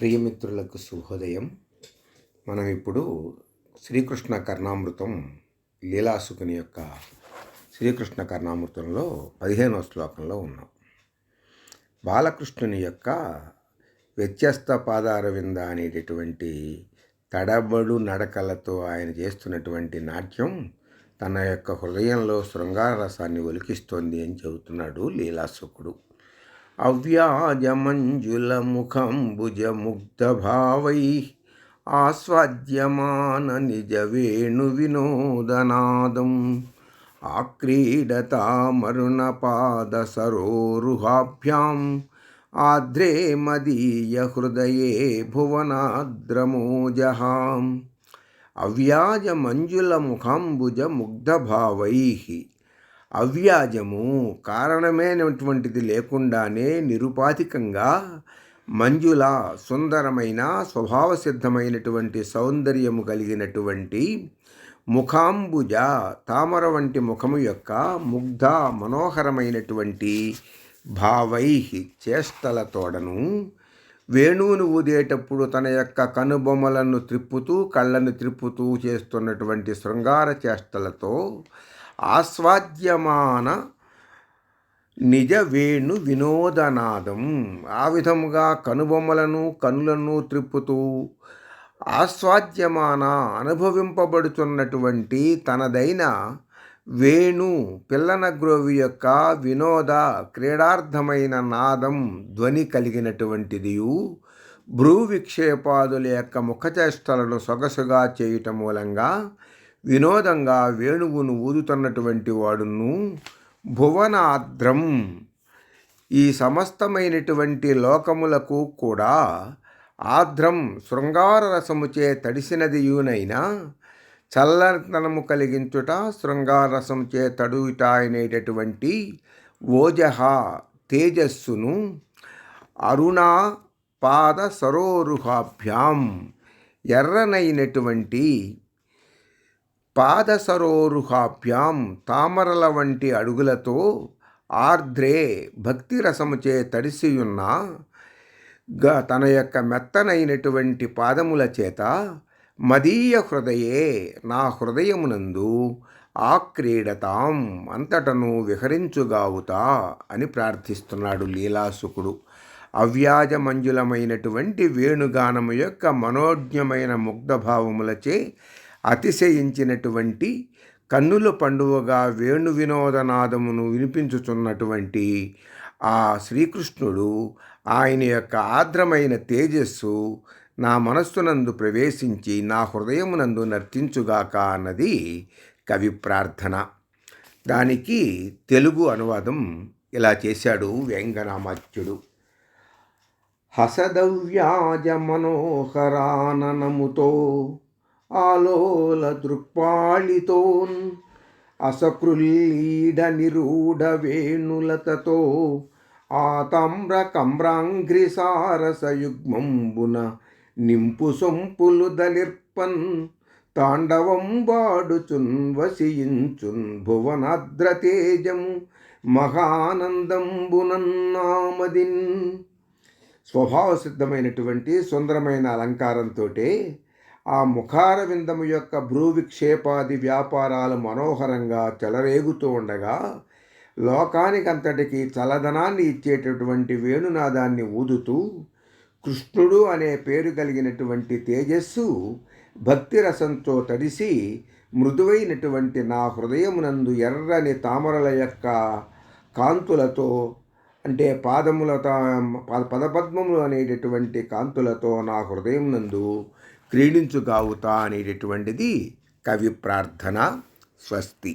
ప్రియమిత్రులకు శుభోదయం. మనం ఇప్పుడు శ్రీకృష్ణ కర్ణామృతం లీలాసుకుని యొక్క శ్రీకృష్ణ కర్ణామృతంలో 15వ శ్లోకంలో ఉన్నాం. బాలకృష్ణుని యొక్క వ్యత్యస్త పాదారవింద అనేటటువంటి తడబడు నడకలతో ఆయన చేస్తున్నటువంటి నాట్యం తన యొక్క హృదయంలో శృంగార రసాన్ని ఒలికిస్తోంది అని చెబుతున్నాడు లీలాసుకుడు. అవ్యాజమంజుల ముఖంబుజముగ్ధభావై ఆస్వాద్యమాన నిజ వేణు వినోదనాదం ఆక్రీడతామరుణపాద సరోరుహాభ్యాం ఆద్రే మదీయ హృదయే భువనాద్రమోజహాం. అవ్యాజమంజుల ముఖంబుజ ముగ్ధభావై, అవ్యాజము కారణమైనటువంటిది లేకుండానే నిరుపాధికంగా మంజుల సుందరమైన స్వభావసిద్ధమైనటువంటి సౌందర్యము కలిగినటువంటి ముఖాంబుజ తామర వంటి ముఖము యొక్క ముగ్ధ మనోహరమైనటువంటి భావై చేష్టలతోడను వేణువును ఊదేటప్పుడు తన యొక్క కనుబొమ్మలను త్రిప్పుతూ కళ్ళను త్రిప్పుతూ చేస్తున్నటువంటి శృంగార చేష్టలతో ఆస్వాద్యమాన నిజ వేణు వినోదనాదం, ఆ విధముగా కనులను త్రిప్పుతూ ఆస్వాద్యమాన అనుభవింపబడుతున్నటువంటి తనదైన వేణు పిల్లన గ్రోవి యొక్క వినోద క్రీడార్థమైన నాదం ధ్వని కలిగినటువంటిదియు భ్రూ విక్షేపాదుల యొక్క ముఖచేష్టలను సొగసుగా చేయటం మూలంగా వినోదంగా వేణువును ఊదుతున్నటువంటి వాడును భువనాద్రం, ఈ సమస్తమైనటువంటి లోకములకు కూడా ఆద్రం శృంగార రసముచే తడిసినదియునైనా చల్లతనము కలిగించుట శృంగారసముచే తడుట అనేటటువంటి ఓజహ తేజస్సును అరుణా పాద సరోరుహాభ్యాం ఎర్రనైనటువంటి పాదసరోరుహాభ్యాం తామరల వంటి అడుగులతో ఆర్ద్రే భక్తిరసముచే తడిసియున్న తన యొక్క మెత్తనైనటువంటి పాదముల చేత మదీయ హృదయే నా హృదయమునందు ఆక్రీడతాం అంతటను విహరించుగావుతా అని ప్రార్థిస్తున్నాడు లీలాసుకుడు. అవ్యాజ మంజులమైనటువంటి వేణుగానము యొక్క మనోజ్ఞమైన ముగ్ధభావములచే అతిశయించినటువంటి కన్నుల పండువగా వేణు వినోదనాదమును వినిపించుచున్నటువంటి ఆ శ్రీకృష్ణుడు ఆయన యొక్క ఆర్ద్రమైన తేజస్సు నా మనస్సునందు ప్రవేశించి నా హృదయమునందు నర్తించుగాక అన్నది కవి ప్రార్థన. దానికి తెలుగు అనువాదం ఇలా చేశాడు వేంగనామాత్యుడు. హసదవ్యాజ మనోహరాననముతో ఆలోల దృక్పాళితోన్ అసకృల్లీడ నిరూఢ వేణులతతో ఆతామ్ర కమ్రాంఘ్రి సారసయుగ్మంబున నింపు సొంపులు దలిర్పన్ తాండవం వాడుచున్ వసియించున్ భువనాద్రతేజము మహానందంబునన్నామదిన్. స్వభావసిద్ధమైనటువంటి సుందరమైన అలంకారంతో ఆ ముఖారవిందము యొక్క భ్రూవిక్షేపాది వ్యాపారాలు మనోహరంగా చెలరేగుతూ ఉండగా లోకానికంతటికి చల్లదనాన్ని ఇచ్చేటటువంటి వేణునాదాన్ని ఊదుతూ కృష్ణుడు అనే పేరు కలిగినటువంటి తేజస్సు భక్తిరసంతో తడిసి మృదువైనటువంటి నా హృదయమునందు ఎర్రని తామరల యొక్క కాంతులతో, అంటే పదపద్మములు అనేటటువంటి కాంతులతో నా హృదయం నందు క్రీడించుగావుతా అనేటటువంటిది కవి ప్రార్థన. స్వస్తి.